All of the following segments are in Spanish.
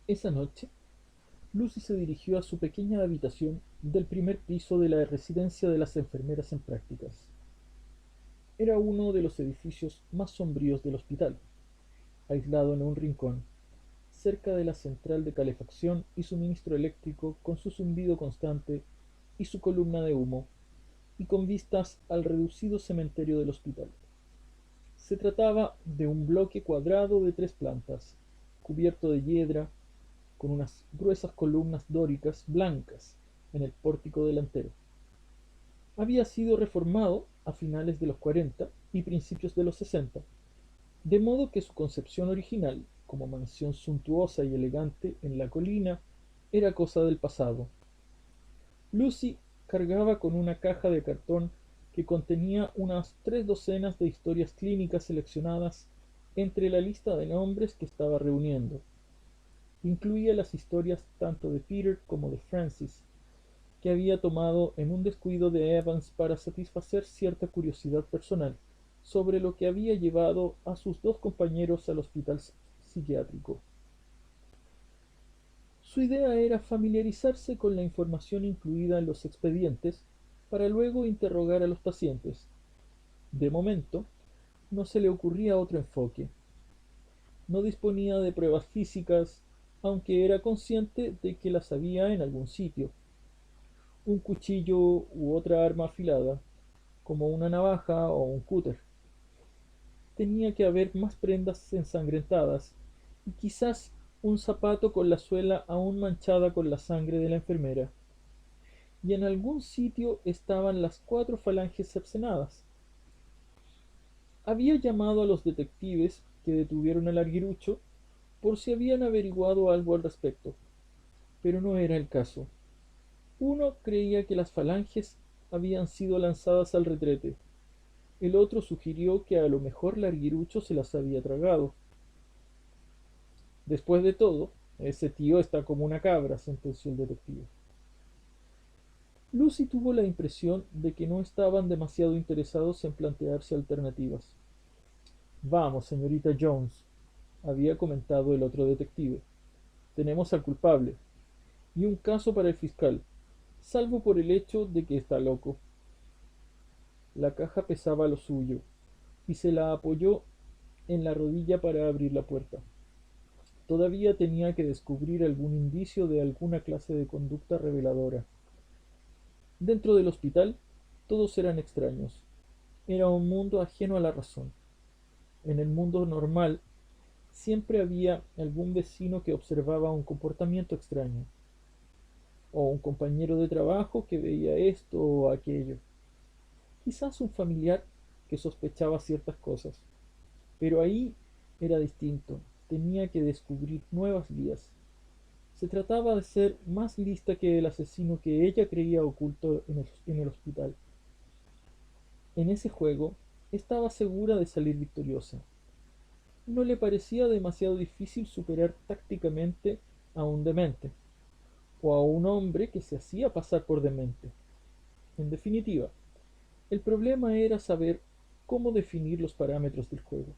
Esa noche, Lucy se dirigió a su pequeña habitación del primer piso de la residencia de las enfermeras en prácticas. Era uno de los edificios más sombríos del hospital, aislado en un rincón, cerca de la central de calefacción y suministro eléctrico con su zumbido constante y su columna de humo, y con vistas al reducido cementerio del hospital. Se trataba de un bloque cuadrado de 3 plantas, cubierto de hiedra, con unas gruesas columnas dóricas blancas en el pórtico delantero. Había sido reformado a finales de los 40 y principios de los 60, de modo que su concepción original, como mansión suntuosa y elegante en la colina, era cosa del pasado. Lucy cargaba con una caja de cartón que contenía unas 3 docenas de historias clínicas seleccionadas entre la lista de nombres que estaba reuniendo. Incluía las historias tanto de Peter como de Francis, que había tomado en un descuido de Evans para satisfacer cierta curiosidad personal sobre lo que había llevado a sus dos compañeros al hospital psiquiátrico. Su idea era familiarizarse con la información incluida en los expedientes para luego interrogar a los pacientes. De momento, no se le ocurría otro enfoque. No disponía de pruebas físicas, aunque era consciente de que las había en algún sitio. Un cuchillo u otra arma afilada, como una navaja o un cúter. Tenía que haber más prendas ensangrentadas y quizás un zapato con la suela aún manchada con la sangre de la enfermera. Y en algún sitio estaban las 4 falanges cercenadas. Había llamado a los detectives que detuvieron al arguirucho por si habían averiguado algo al respecto, pero no era el caso. Uno creía que las falanges habían sido lanzadas al retrete, el otro sugirió que a lo mejor Larguirucho se las había tragado. Después de todo, ese tío está como una cabra, sentenció el detective. Lucy tuvo la impresión de que no estaban demasiado interesados en plantearse alternativas. Vamos, señorita Jones, había comentado el otro detective. Tenemos al culpable, y un caso para el fiscal, salvo por el hecho de que está loco. La caja pesaba lo suyo, y se la apoyó en la rodilla para abrir la puerta. Todavía tenía que descubrir algún indicio de alguna clase de conducta reveladora. Dentro del hospital, todos eran extraños. Era un mundo ajeno a la razón. En el mundo normal, siempre había algún vecino que observaba un comportamiento extraño, o un compañero de trabajo que veía esto o aquello. Quizás un familiar que sospechaba ciertas cosas. Pero ahí era distinto. Tenía que descubrir nuevas vías. Se trataba de ser más lista que el asesino que ella creía oculto en el hospital. En ese juego estaba segura de salir victoriosa. No le parecía demasiado difícil superar tácticamente a un demente, o a un hombre que se hacía pasar por demente. En definitiva, el problema era saber cómo definir los parámetros del juego.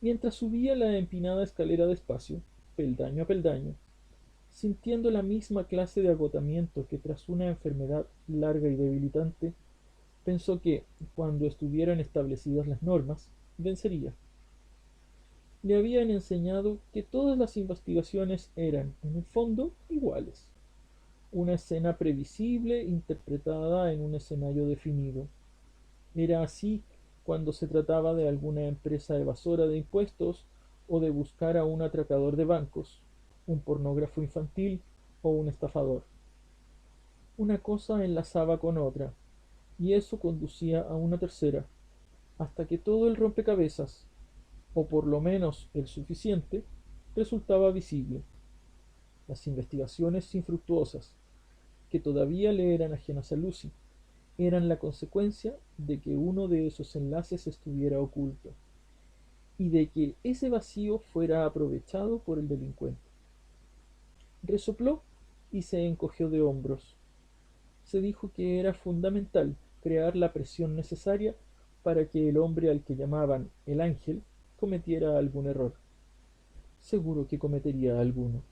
Mientras subía la empinada escalera despacio, peldaño a peldaño, sintiendo la misma clase de agotamiento que tras una enfermedad larga y debilitante, pensó que, cuando estuvieran establecidas las normas, vencería. Le habían enseñado que todas las investigaciones eran, en el fondo, iguales. Una escena previsible interpretada en un escenario definido. Era así cuando se trataba de alguna empresa evasora de impuestos o de buscar a un atracador de bancos, un pornógrafo infantil o un estafador. Una cosa enlazaba con otra, y eso conducía a una tercera, hasta que todo el rompecabezas, o por lo menos el suficiente, resultaba visible. Las investigaciones infructuosas, que todavía le eran ajenas a Lucy, eran la consecuencia de que uno de esos enlaces estuviera oculto, y de que ese vacío fuera aprovechado por el delincuente. Resopló y se encogió de hombros. Se dijo que era fundamental crear la presión necesaria para que el hombre al que llamaban el ángel cometiera algún error. seguro que cometería alguno.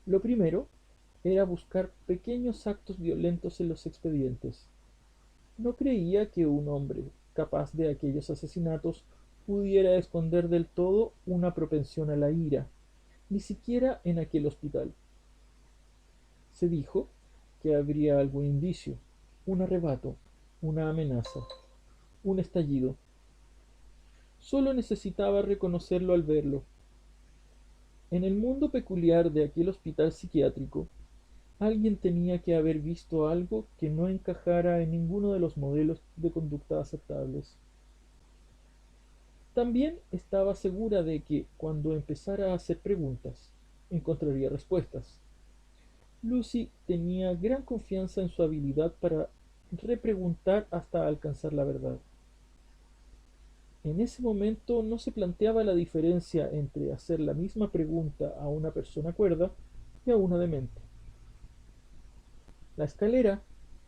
Lo primero era buscar pequeños actos violentos en los expedientes. No creía que un hombre capaz de aquellos asesinatos pudiera esconder del todo una propensión a la ira, ni siquiera en aquel hospital. Se dijo que habría algún indicio, un arrebato, una amenaza, un estallido. Solo necesitaba reconocerlo al verlo. En el mundo peculiar de aquel hospital psiquiátrico, alguien tenía que haber visto algo que no encajara en ninguno de los modelos de conducta aceptables. También estaba segura de que, cuando empezara a hacer preguntas, encontraría respuestas. Lucy tenía gran confianza en su habilidad para repreguntar hasta alcanzar la verdad. En ese momento no se planteaba la diferencia entre hacer la misma pregunta a una persona cuerda y a una demente. La escalera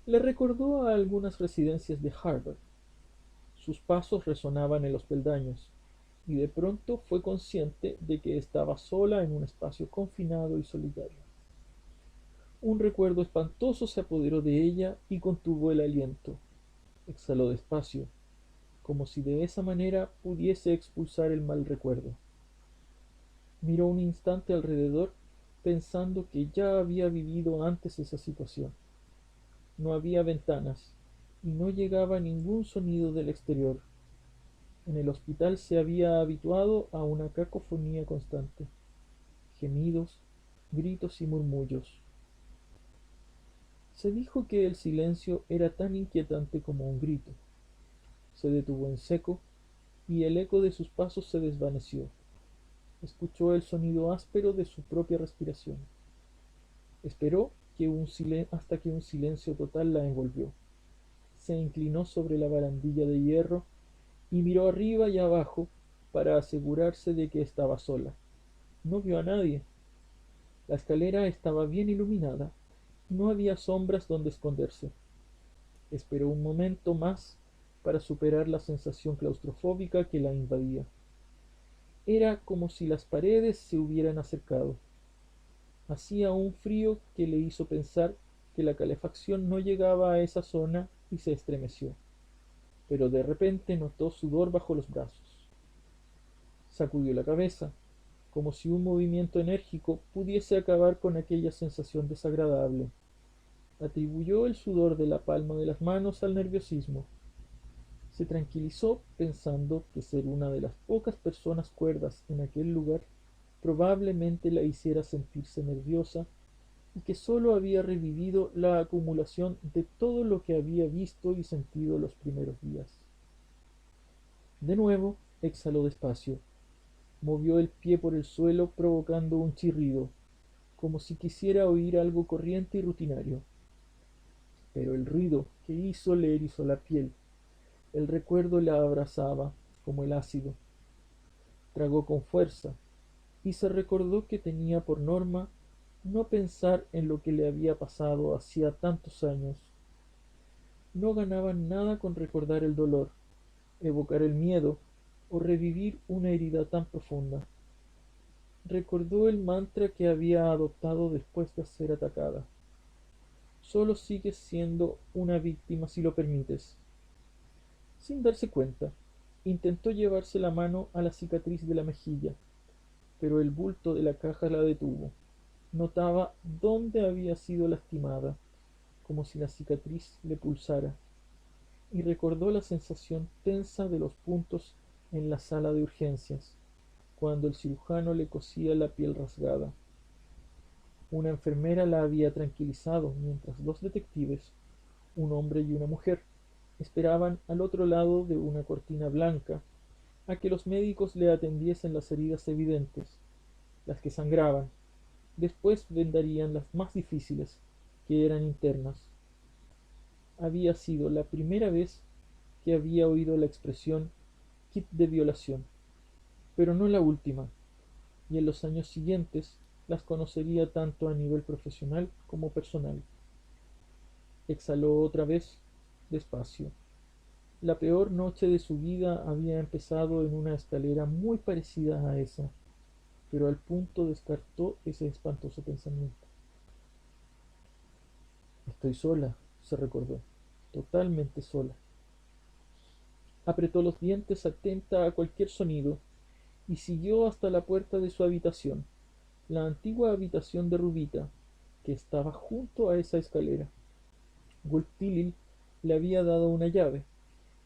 le recordó a algunas residencias de Harvard. Sus pasos resonaban en los peldaños, y de pronto fue consciente de que estaba sola en un espacio confinado y solitario. Un recuerdo espantoso se apoderó de ella y contuvo el aliento. Exhaló despacio, como si de esa manera pudiese expulsar el mal recuerdo. Miró un instante alrededor, pensando que ya había vivido antes esa situación. No había ventanas, y no llegaba ningún sonido del exterior. En el hospital se había habituado a una cacofonía constante, gemidos, gritos y murmullos. Se dijo que el silencio era tan inquietante como un grito. Se detuvo en seco, y el eco de sus pasos se desvaneció. Escuchó el sonido áspero de su propia respiración. Esperó hasta que un silencio total la envolvió. Se inclinó sobre la barandilla de hierro y miró arriba y abajo para asegurarse de que estaba sola. No vio a nadie. La escalera estaba bien iluminada. No había sombras donde esconderse. Esperó un momento más para superar la sensación claustrofóbica que la invadía. Era como si las paredes se hubieran acercado. Hacía un frío que le hizo pensar que la calefacción no llegaba a esa zona y se estremeció. Pero de repente notó sudor bajo los brazos. Sacudió la cabeza, como si un movimiento enérgico pudiese acabar con aquella sensación desagradable. Atribuyó el sudor de la palma de las manos al nerviosismo. Se tranquilizó pensando que ser una de las pocas personas cuerdas en aquel lugar probablemente la hiciera sentirse nerviosa y que sólo había revivido la acumulación de todo lo que había visto y sentido los primeros días. De nuevo exhaló despacio, movió el pie por el suelo provocando un chirrido, como si quisiera oír algo corriente y rutinario. Pero el ruido que hizo le erizó la piel. El recuerdo la abrazaba como el ácido. Tragó con fuerza y se recordó que tenía por norma no pensar en lo que le había pasado hacía tantos años. No ganaba nada con recordar el dolor, evocar el miedo o revivir una herida tan profunda. Recordó el mantra que había adoptado después de ser atacada. Solo sigues siendo una víctima si lo permites. Sin darse cuenta, intentó llevarse la mano a la cicatriz de la mejilla, pero el bulto de la caja la detuvo. Notaba dónde había sido lastimada, como si la cicatriz le pulsara, y recordó la sensación tensa de los puntos en la sala de urgencias, cuando el cirujano le cosía la piel rasgada. Una enfermera la había tranquilizado mientras dos detectives, un hombre y una mujer, esperaban al otro lado de una cortina blanca a que los médicos le atendiesen las heridas evidentes, las que sangraban. Después vendarían las más difíciles, que eran internas. Había sido la primera vez que había oído la expresión kit de violación, pero no la última, y en los años siguientes las conocería tanto a nivel profesional como personal. Exhaló otra vez, despacio. La peor noche de su vida había empezado en una escalera muy parecida a esa, pero al punto descartó ese espantoso pensamiento. Estoy sola, se recordó, totalmente sola. Apretó los dientes atenta a cualquier sonido y siguió hasta la puerta de su habitación, la antigua habitación de Rubita, que estaba junto a esa escalera. Gultilil le había dado una llave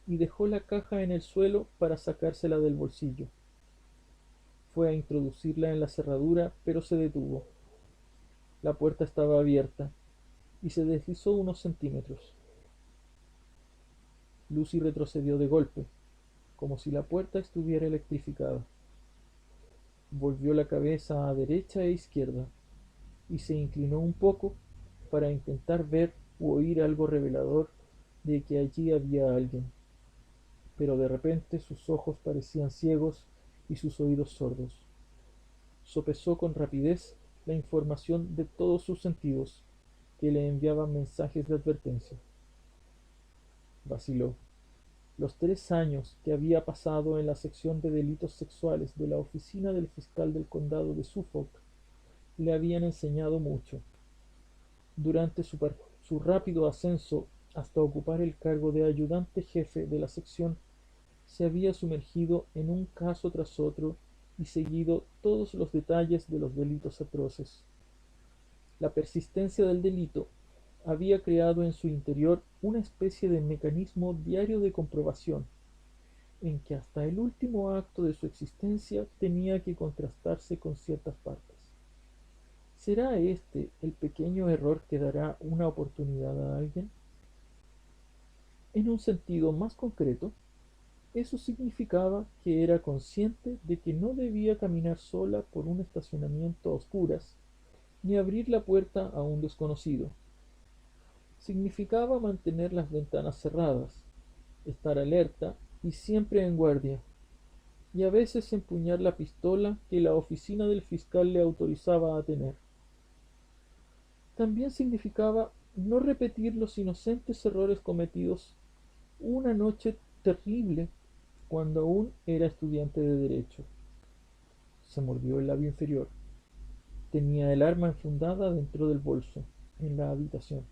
y dejó la caja en el suelo para sacársela del bolsillo. Fue a introducirla en la cerradura, pero se detuvo. La puerta estaba abierta y se deslizó unos centímetros. Lucy retrocedió de golpe, como si la puerta estuviera electrificada. Volvió la cabeza a derecha e izquierda y se inclinó un poco para intentar ver u oír algo revelador de que allí había alguien. Pero de repente sus ojos parecían ciegos y sus oídos sordos. Sopesó con rapidez la información de todos sus sentidos, que le enviaban mensajes de advertencia. Vaciló. Los 3 años que había pasado en la sección de delitos sexuales de la oficina del fiscal del condado de Suffolk le habían enseñado mucho. Durante su rápido ascenso hasta ocupar el cargo de ayudante jefe de la sección, se había sumergido en un caso tras otro y seguido todos los detalles de los delitos atroces. La persistencia del delito había creado en su interior una especie de mecanismo diario de comprobación, en que hasta el último acto de su existencia tenía que contrastarse con ciertas partes. ¿Será este el pequeño error que dará una oportunidad a alguien? En un sentido más concreto, eso significaba que era consciente de que no debía caminar sola por un estacionamiento a oscuras, ni abrir la puerta a un desconocido. Significaba mantener las ventanas cerradas, estar alerta y siempre en guardia, y a veces empuñar la pistola que la oficina del fiscal le autorizaba a tener. También significaba no repetir los inocentes errores cometidos una noche terrible cuando aún era estudiante de derecho. Se mordió el labio inferior. Tenía el arma enfundada dentro del bolso, en la habitación.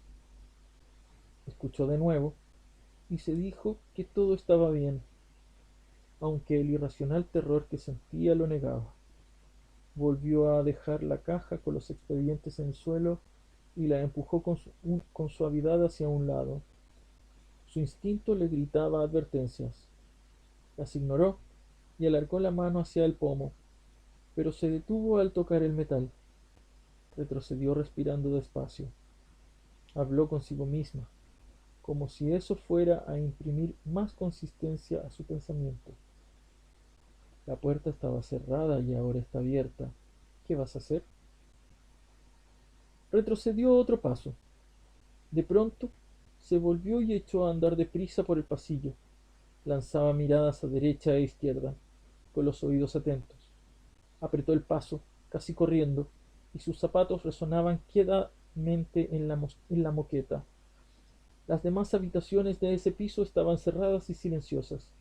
Escuchó de nuevo y se dijo que todo estaba bien, aunque el irracional terror que sentía lo negaba. Volvió a dejar la caja con los expedientes en el suelo y la empujó con suavidad hacia un lado. Su instinto le gritaba advertencias. Las ignoró y alargó la mano hacia el pomo, pero se detuvo al tocar el metal. Retrocedió respirando despacio. Habló consigo misma, como si eso fuera a imprimir más consistencia a su pensamiento. La puerta estaba cerrada y ahora está abierta. ¿Qué vas a hacer? Retrocedió otro paso. De pronto se volvió y echó a andar deprisa por el pasillo. Lanzaba miradas a derecha e izquierda, con los oídos atentos. Apretó el paso, casi corriendo, y sus zapatos resonaban quedamente en la moqueta. Las demás habitaciones de ese piso estaban cerradas y silenciosas.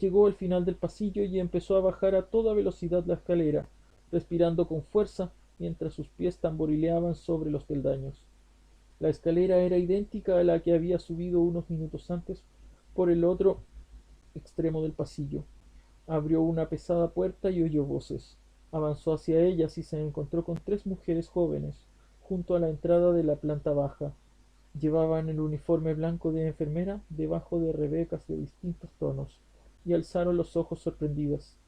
Llegó al final del pasillo y empezó a bajar a toda velocidad la escalera, respirando con fuerza mientras sus pies tamborileaban sobre los peldaños. La escalera era idéntica a la que había subido unos minutos antes por el otro extremo del pasillo. Abrió una pesada puerta y oyó voces. Avanzó hacia ellas y se encontró con 3 mujeres jóvenes, junto a la entrada de la planta baja. Llevaban el uniforme blanco de enfermera debajo de rebecas de distintos tonos, y alzaron los ojos sorprendidas.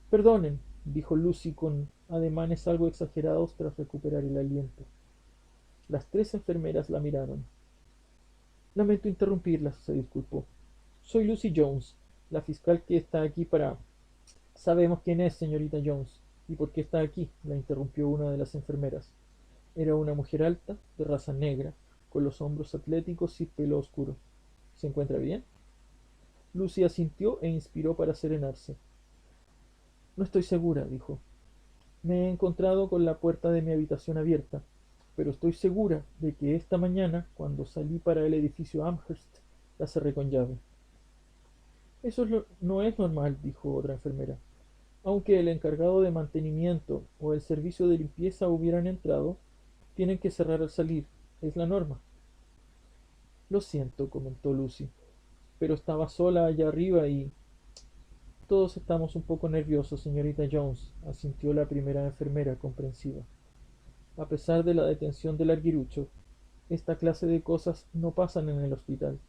Perdonen, dijo Lucy con ademanes algo exagerados tras recuperar el aliento. Las 3 enfermeras la miraron. Lamento interrumpirlas, se disculpó. Soy Lucy Jones, la fiscal que está aquí para... Sabemos quién es, señorita Jones, y por qué está aquí, la interrumpió una de las enfermeras. Era una mujer alta, de raza negra, con los hombros atléticos y pelo oscuro. ¿Se encuentra bien? Lucy asintió e inspiró para serenarse. No estoy segura, dijo. Me he encontrado con la puerta de mi habitación abierta, pero estoy segura de que esta mañana, cuando salí para el edificio Amherst, la cerré con llave. No es normal, dijo otra enfermera. Aunque el encargado de mantenimiento o el servicio de limpieza hubieran entrado, tienen que cerrar al salir. Es la norma. Lo siento, comentó Lucy, pero estaba sola allá arriba y... Todos estamos un poco nerviosos, señorita Jones, asintió la primera enfermera comprensiva. A pesar de la detención del arguirucho, esta clase de cosas no pasan en el hospital.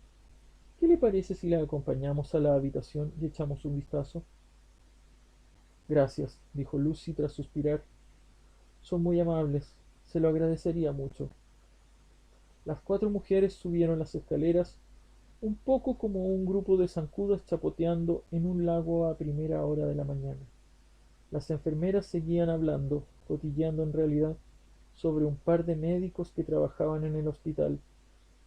¿Qué le parece si la acompañamos a la habitación y echamos un vistazo? Gracias, dijo Lucy tras suspirar. Son muy amables. Se lo agradecería mucho. Las cuatro mujeres subieron las escaleras, un poco como un grupo de zancudas chapoteando en un lago a primera hora de la mañana. Las enfermeras seguían hablando, cotilleando en realidad, sobre un par de médicos que trabajaban en el hospital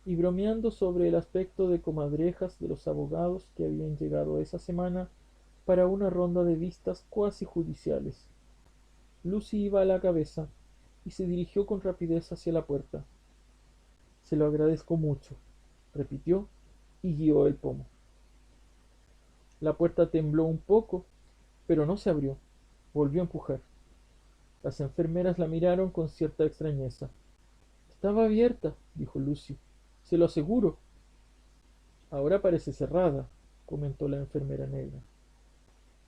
y bromeando sobre el aspecto de comadrejas de los abogados que habían llegado esa semana para una ronda de vistas cuasi judiciales. Lucy iba a la cabeza y se dirigió con rapidez hacia la puerta. Se lo agradezco mucho, repitió y guió el pomo. La puerta tembló un poco, pero no se abrió. Volvió a empujar. Las enfermeras la miraron con cierta extrañeza. Estaba abierta, dijo Lucy. Se lo aseguro. Ahora parece cerrada, comentó la enfermera negra.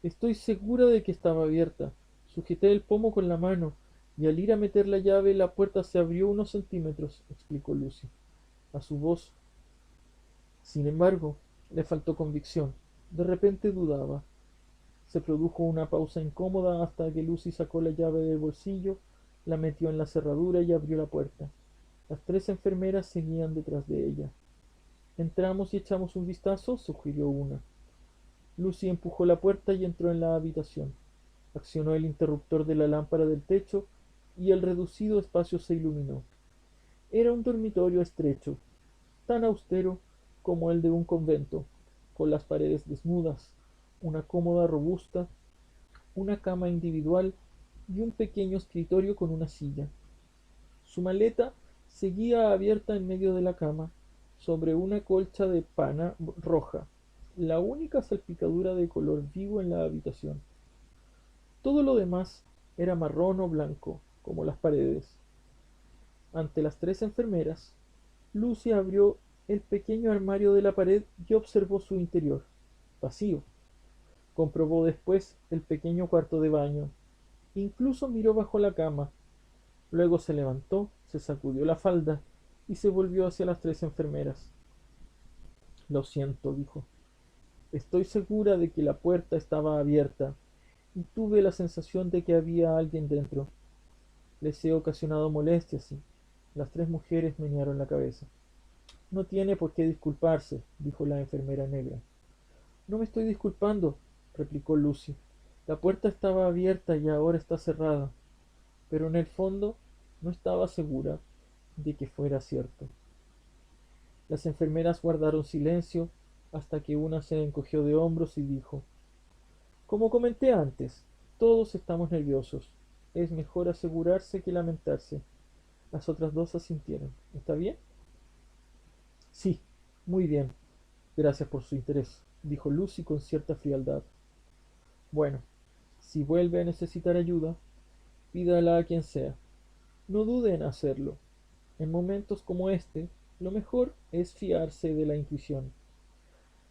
Estoy segura de que estaba abierta. Sujeté el pomo con la mano y al ir a meter la llave la puerta se abrió unos centímetros, explicó Lucy. A su voz, sin embargo, le faltó convicción. De repente dudaba. Se produjo una pausa incómoda hasta que Lucy sacó la llave del bolsillo, la metió en la cerradura y abrió la puerta. Las tres enfermeras seguían detrás de ella. Entramos y echamos un vistazo, sugirió una. Lucy empujó la puerta y entró en la habitación. Accionó el interruptor de la lámpara del techo y el reducido espacio se iluminó. Era un dormitorio estrecho, tan austero como el de un convento, con las paredes desnudas, una cómoda robusta, una cama individual y un pequeño escritorio con una silla. Su maleta seguía abierta en medio de la cama, sobre una colcha de pana roja, la única salpicadura de color vivo en la habitación. Todo lo demás era marrón o blanco, como las paredes. Ante las tres enfermeras, Lucy abrió el pequeño armario de la pared y observó su interior, vacío. Comprobó después el pequeño cuarto de baño. Incluso miró bajo la cama. Luego se levantó, se sacudió la falda y se volvió hacia las tres enfermeras. Lo siento, dijo. Estoy segura de que la puerta estaba abierta y tuve la sensación de que había alguien dentro. Les he ocasionado molestias, sí. Las tres mujeres menearon la cabeza. No tiene por qué disculparse, dijo la enfermera negra. No me estoy disculpando, replicó Lucy. La puerta estaba abierta y ahora está cerrada. Pero en el fondo no estaba segura de que fuera cierto. Las enfermeras guardaron silencio hasta que una se encogió de hombros y dijo: Como comenté antes, todos estamos nerviosos. Es mejor asegurarse que lamentarse. Las otras dos asintieron. ¿Está bien? Sí, muy bien. Gracias por su interés, dijo Lucy con cierta frialdad. Bueno, si vuelve a necesitar ayuda, pídala a quien sea. No dude en hacerlo. En momentos como este, lo mejor es fiarse de la intuición.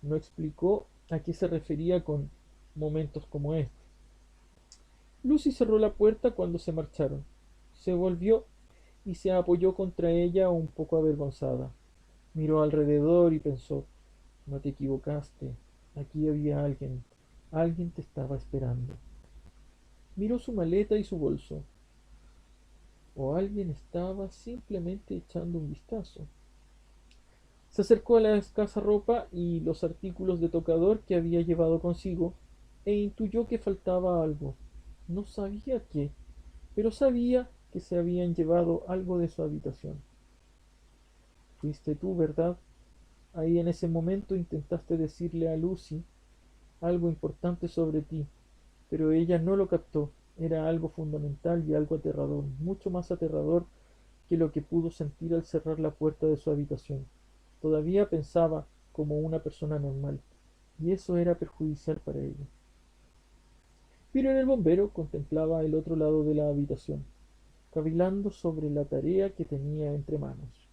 No explicó a qué se refería con momentos como este. Lucy cerró la puerta cuando se marcharon. Se volvió y se apoyó contra ella un poco avergonzada. Miró alrededor y pensó: no te equivocaste. Aquí había alguien. Alguien te estaba esperando. Miró su maleta y su bolso. O alguien estaba simplemente echando un vistazo. Se acercó a la escasa ropa y los artículos de tocador que había llevado consigo e intuyó que faltaba algo. No sabía qué, pero sabía que se habían llevado algo de su habitación. Fuiste tú, ¿verdad? Ahí en ese momento intentaste decirle a Lucy algo importante sobre ti, pero ella no lo captó. Era algo fundamental y algo aterrador, mucho más aterrador que lo que pudo sentir al cerrar la puerta de su habitación. Todavía pensaba como una persona normal. y eso era perjudicial para ella. Peter el bombero contemplaba el otro lado de la habitación, cavilando sobre la tarea que tenía entre manos.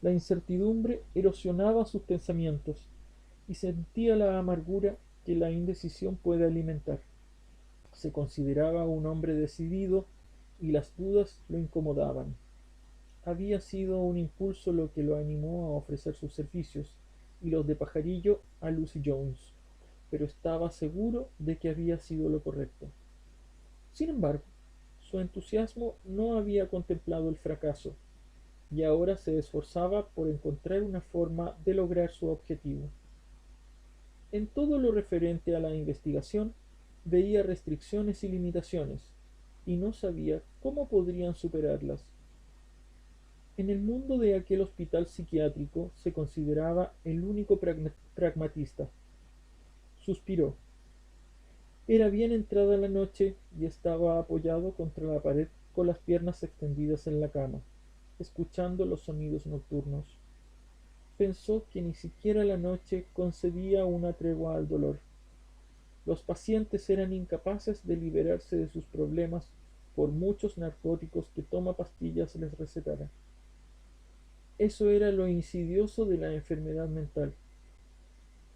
La incertidumbre erosionaba sus pensamientos y sentía la amargura que la indecisión puede alimentar. Se consideraba un hombre decidido y las dudas lo incomodaban. Había sido un impulso lo que lo animó a ofrecer sus servicios y los de pajarillo a Lucy Jones, pero estaba seguro de que había sido lo correcto. Sin embargo, su entusiasmo no había contemplado el fracaso y ahora se esforzaba por encontrar una forma de lograr su objetivo. En todo lo referente a la investigación, veía restricciones y limitaciones, y no sabía cómo podrían superarlas. En el mundo de aquel hospital psiquiátrico se consideraba el único pragmatista. Suspiró. Era bien entrada la noche y estaba apoyado contra la pared con las piernas extendidas en la cama, escuchando los sonidos nocturnos. Pensó que ni siquiera la noche concedía una tregua al dolor. Los pacientes eran incapaces de liberarse de sus problemas por muchos narcóticos que toma pastillas les recetara. Eso era lo insidioso de la enfermedad mental.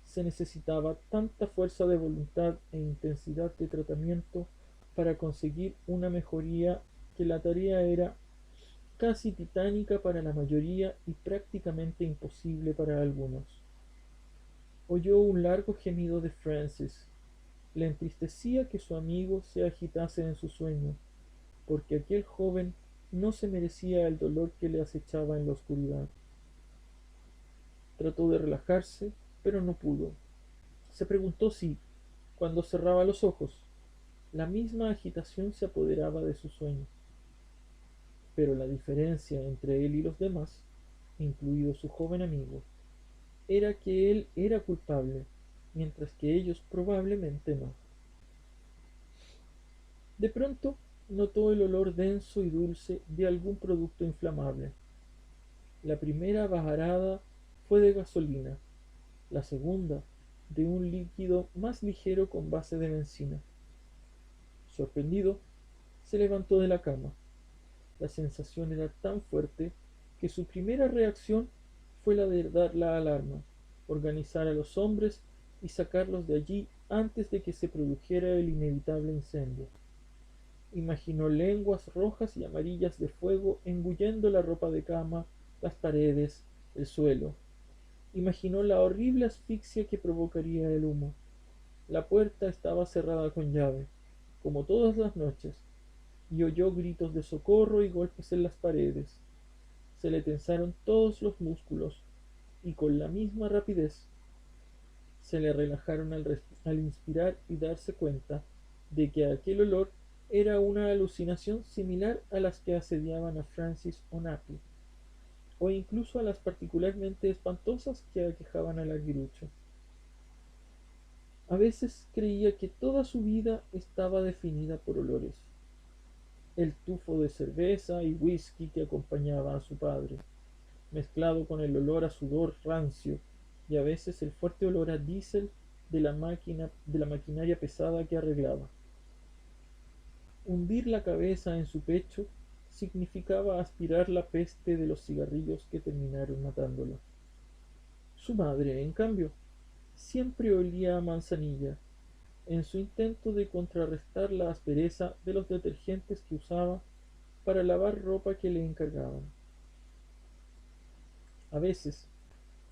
Se necesitaba tanta fuerza de voluntad e intensidad de tratamiento para conseguir una mejoría que la tarea era casi titánica para la mayoría y prácticamente imposible para algunos. Oyó un largo gemido de Francis. Le entristecía que su amigo se agitase en su sueño, porque aquel joven no se merecía el dolor que le acechaba en la oscuridad. Trató de relajarse, pero no pudo. Se preguntó si, cuando cerraba los ojos, la misma agitación se apoderaba de su sueño. Pero la diferencia entre él y los demás, incluido su joven amigo, era que él era culpable, mientras que ellos probablemente no. De pronto notó el olor denso y dulce de algún producto inflamable. La primera bajarada fue de gasolina, la segunda de un líquido más ligero con base de benzina. Sorprendido, se levantó de la cama. La sensación era tan fuerte que su primera reacción fue la de dar la alarma, organizar a los hombres y sacarlos de allí antes de que se produjera el inevitable incendio. Imaginó lenguas rojas y amarillas de fuego engullendo la ropa de cama, las paredes, el suelo. Imaginó la horrible asfixia que provocaría el humo. La puerta estaba cerrada con llave, como todas las noches, y oyó gritos de socorro y golpes en las paredes. Se le tensaron todos los músculos, y con la misma rapidez se le relajaron al inspirar y darse cuenta de que aquel olor era una alucinación similar a las que asediaban a Francis O'Nappy, o incluso a las particularmente espantosas que aquejaban al aguilucho. A veces creía que toda su vida estaba definida por olores. El tufo de cerveza y whisky que acompañaba a su padre, mezclado con el olor a sudor rancio y a veces el fuerte olor a diésel de la maquinaria pesada que arreglaba. Hundir la cabeza en su pecho significaba aspirar la peste de los cigarrillos que terminaron matándolo. Su madre, en cambio, siempre olía a manzanilla, en su intento de contrarrestar la aspereza de los detergentes que usaba para lavar ropa que le encargaban. A veces,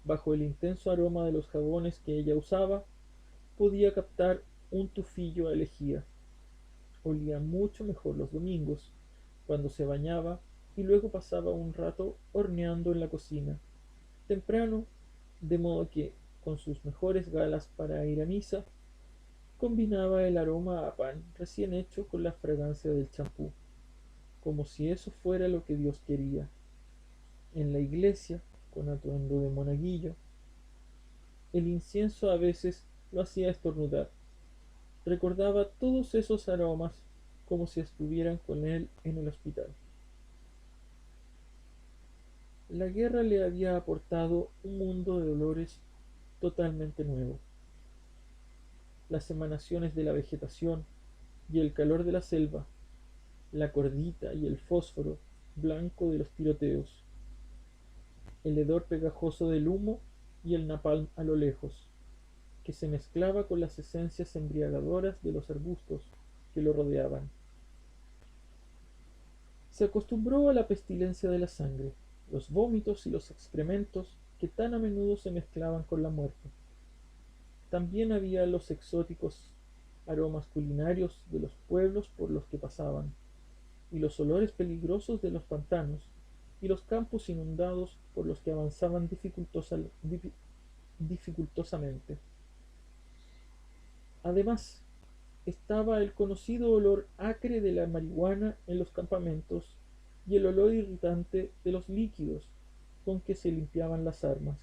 bajo el intenso aroma de los jabones que ella usaba, podía captar un tufillo a lejía. Olía mucho mejor los domingos, cuando se bañaba y luego pasaba un rato horneando en la cocina, temprano, de modo que, con sus mejores galas para ir a misa, combinaba el aroma a pan recién hecho con la fragancia del champú, como si eso fuera lo que Dios quería. En la iglesia, con atuendo de monaguillo, el incienso a veces lo hacía estornudar. Recordaba todos esos aromas como si estuvieran con él en el hospital. La guerra le había aportado un mundo de olores totalmente nuevo. las emanaciones de la vegetación y el calor de la selva, la cordita y el fósforo blanco de los tiroteos, el hedor pegajoso del humo y el napalm a lo lejos, que se mezclaba con las esencias embriagadoras de los arbustos que lo rodeaban. Se acostumbró a la pestilencia de la sangre, los vómitos y los excrementos que tan a menudo se mezclaban con la muerte. También había los exóticos aromas culinarios de los pueblos por los que pasaban, y los olores peligrosos de los pantanos y los campos inundados por los que avanzaban dificultosamente. Además, estaba el conocido olor acre de la marihuana en los campamentos y el olor irritante de los líquidos con que se limpiaban las armas.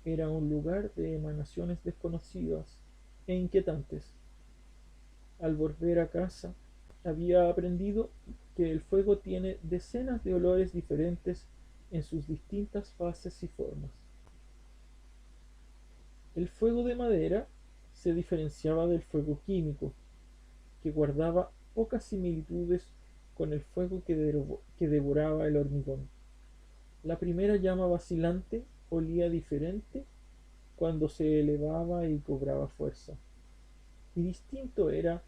Era un lugar de emanaciones desconocidas e inquietantes. Al volver a casa, había aprendido que el fuego tiene decenas de olores diferentes en sus distintas fases y formas. El fuego de madera se diferenciaba del fuego químico, que guardaba pocas similitudes con el fuego que devoraba el hormigón. La primera llama vacilante olía diferente cuando se elevaba y cobraba fuerza, y distinto era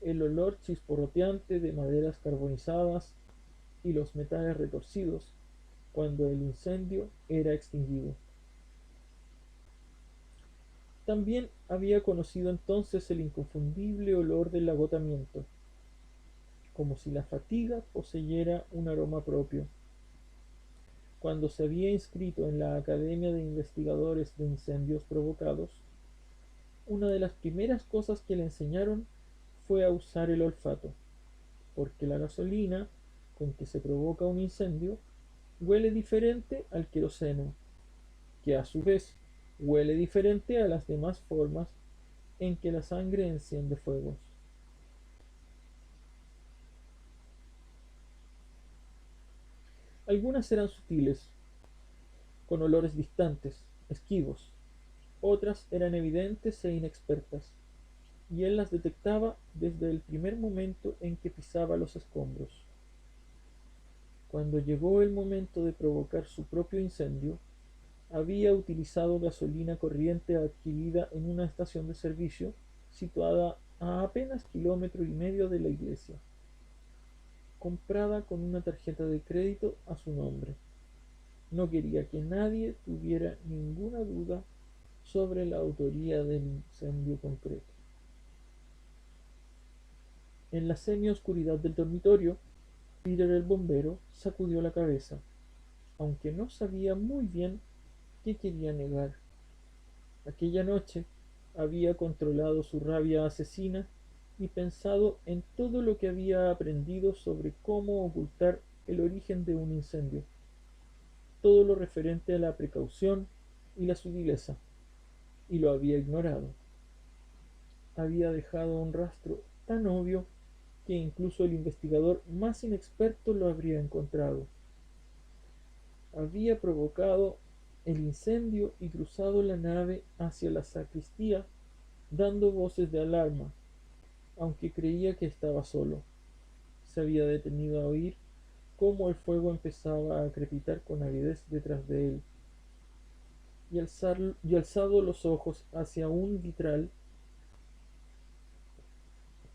el olor chisporroteante de maderas carbonizadas y los metales retorcidos cuando el incendio era extinguido. También había conocido entonces el inconfundible olor del agotamiento, como si la fatiga poseyera un aroma propio. Cuando se había inscrito en la Academia de Investigadores de Incendios Provocados, una de las primeras cosas que le enseñaron fue a usar el olfato, porque la gasolina con que se provoca un incendio huele diferente al queroseno, que a su vez huele diferente a las demás formas en que la sangre enciende fuegos. Algunas eran sutiles, con olores distantes, esquivos; otras eran evidentes e inexpertas, y él las detectaba desde el primer momento en que pisaba los escombros. Cuando llegó el momento de provocar su propio incendio, había utilizado gasolina corriente adquirida en una estación de servicio situada a apenas kilómetro y medio de la iglesia, comprada con una tarjeta de crédito a su nombre. No quería que nadie tuviera ninguna duda sobre la autoría del incendio concreto. En la semioscuridad del dormitorio, Peter el bombero sacudió la cabeza, aunque no sabía muy bien qué quería negar. Aquella noche había controlado su rabia asesina y pensado en todo lo que había aprendido sobre cómo ocultar el origen de un incendio, todo lo referente a la precaución y la sutileza, y lo había ignorado. Había dejado un rastro tan obvio que incluso el investigador más inexperto lo habría encontrado. Había provocado el incendio y cruzado la nave hacia la sacristía, dando voces de alarma, aunque creía que estaba solo. Se había detenido a oír cómo el fuego empezaba a crepitar con avidez detrás de él, y alzado los ojos hacia un vitral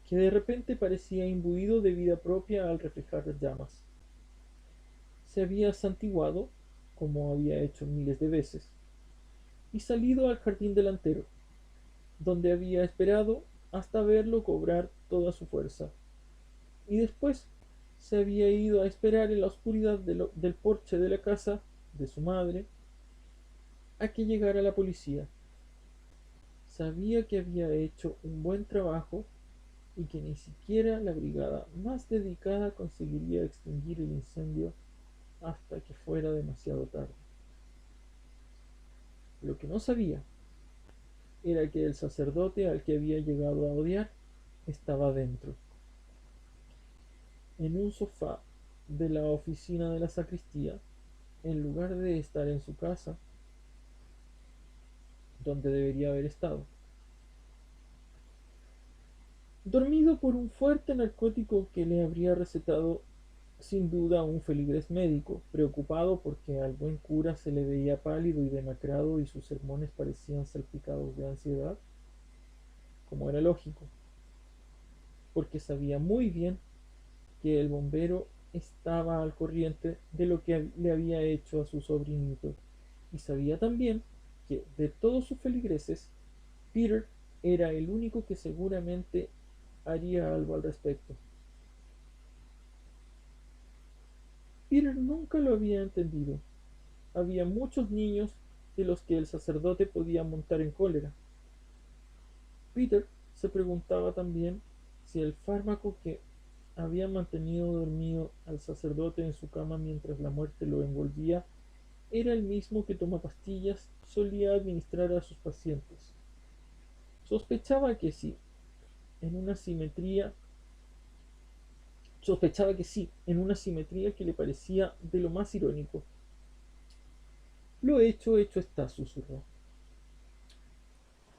que de repente parecía imbuido de vida propia al reflejar las llamas. Se había santiguado, como había hecho miles de veces, y salido al jardín delantero, donde había esperado hasta verlo cobrar toda su fuerza, y después se había ido a esperar en la oscuridad del porche de la casa de su madre a que llegara la policía. Sabía que había hecho un buen trabajo y que ni siquiera la brigada más dedicada conseguiría extinguir el incendio hasta que fuera demasiado tarde. Lo que no sabía era que el sacerdote al que había llegado a odiar estaba dentro, en un sofá de la oficina de la sacristía, en lugar de estar en su casa, donde debería haber estado. dormido por un fuerte narcótico que le habría recetado sin duda un feligrés médico, preocupado porque al buen cura se le veía pálido y demacrado y sus sermones parecían salpicados de ansiedad, como era lógico, porque sabía muy bien que el bombero estaba al corriente de lo que le había hecho a su sobrinito, y sabía también que de todos sus feligreses, Peter era el único que seguramente haría algo al respecto. Peter nunca lo había entendido. Había muchos niños de los que el sacerdote podía montar en cólera. Peter se preguntaba también si el fármaco que había mantenido dormido al sacerdote en su cama mientras la muerte lo envolvía era el mismo que Tomapastillas solía administrar a sus pacientes. Sospechaba que sí, en una simetría sospechaba que sí, en una simetría que le parecía de lo más irónico. Lo hecho está, susurró.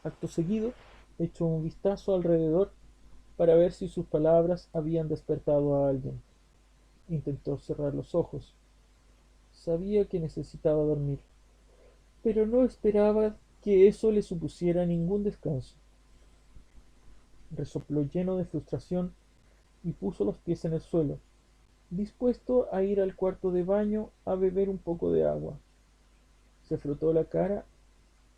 Acto seguido, echó un vistazo alrededor para ver si sus palabras habían despertado a alguien. Intentó cerrar los ojos. Sabía que necesitaba dormir, pero no esperaba que eso le supusiera ningún descanso. Resopló lleno de frustración y puso los pies en el suelo, dispuesto a ir al cuarto de baño a beber un poco de agua. Se frotó la cara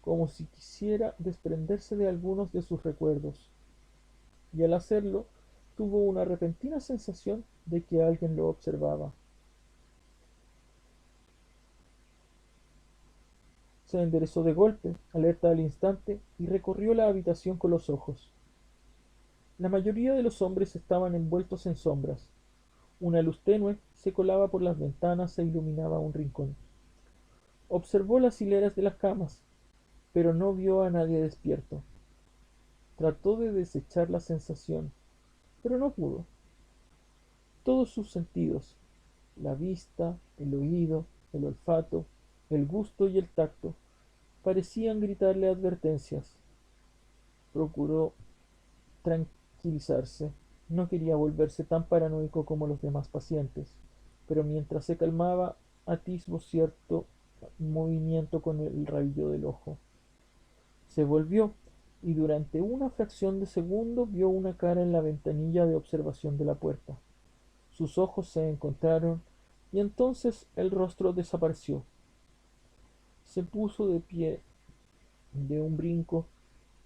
como si quisiera desprenderse de algunos de sus recuerdos, y al hacerlo tuvo una repentina sensación de que alguien lo observaba. Se enderezó de golpe, alerta al instante, y recorrió la habitación con los ojos. La mayoría de los hombres estaban envueltos en sombras. Una luz tenue se colaba por las ventanas e iluminaba un rincón. Observó las hileras de las camas, pero no vio a nadie despierto. Trató de desechar la sensación, pero no pudo. Todos sus sentidos, la vista, el oído, el olfato, el gusto y el tacto, parecían gritarle advertencias. Procuró tranquilizarse. No quería volverse tan paranoico como los demás pacientes, pero mientras se calmaba, atisbó cierto movimiento con el rabillo del ojo. Se volvió y durante una fracción de segundo vio una cara en la ventanilla de observación de la puerta. Sus ojos se encontraron y entonces el rostro desapareció. Se puso de pie de un brinco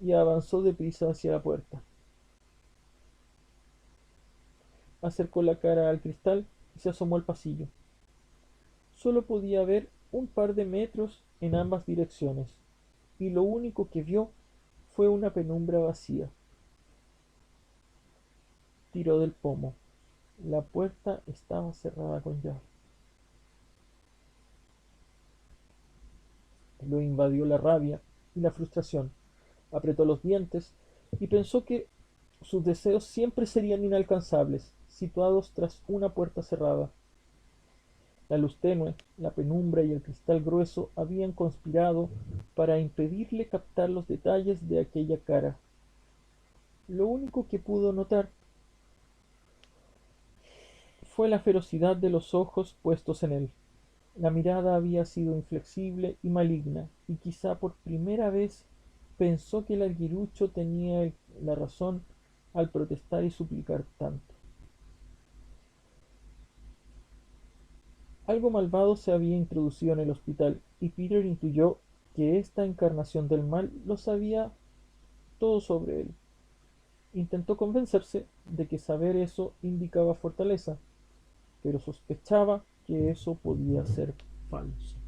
y avanzó deprisa hacia la puerta. Acercó la cara al cristal y se asomó al pasillo. Solo podía ver un par de metros en ambas direcciones, y lo único que vio fue una penumbra vacía. Tiró del pomo. La puerta estaba cerrada con llave. Lo invadió la rabia y la frustración. Apretó los dientes y pensó que sus deseos siempre serían inalcanzables, situados tras una puerta cerrada. La luz tenue, la penumbra y el cristal grueso habían conspirado para impedirle captar los detalles de aquella cara. Lo único que pudo notar fue la ferocidad de los ojos puestos en él. La mirada había sido inflexible y maligna, y quizá por primera vez pensó que el aguilucho tenía la razón al protestar y suplicar tanto. Algo malvado se había introducido en el hospital, y Peter intuyó que esta encarnación del mal lo sabía todo sobre él. Intentó convencerse de que saber eso indicaba fortaleza, pero sospechaba que eso podía ser falso.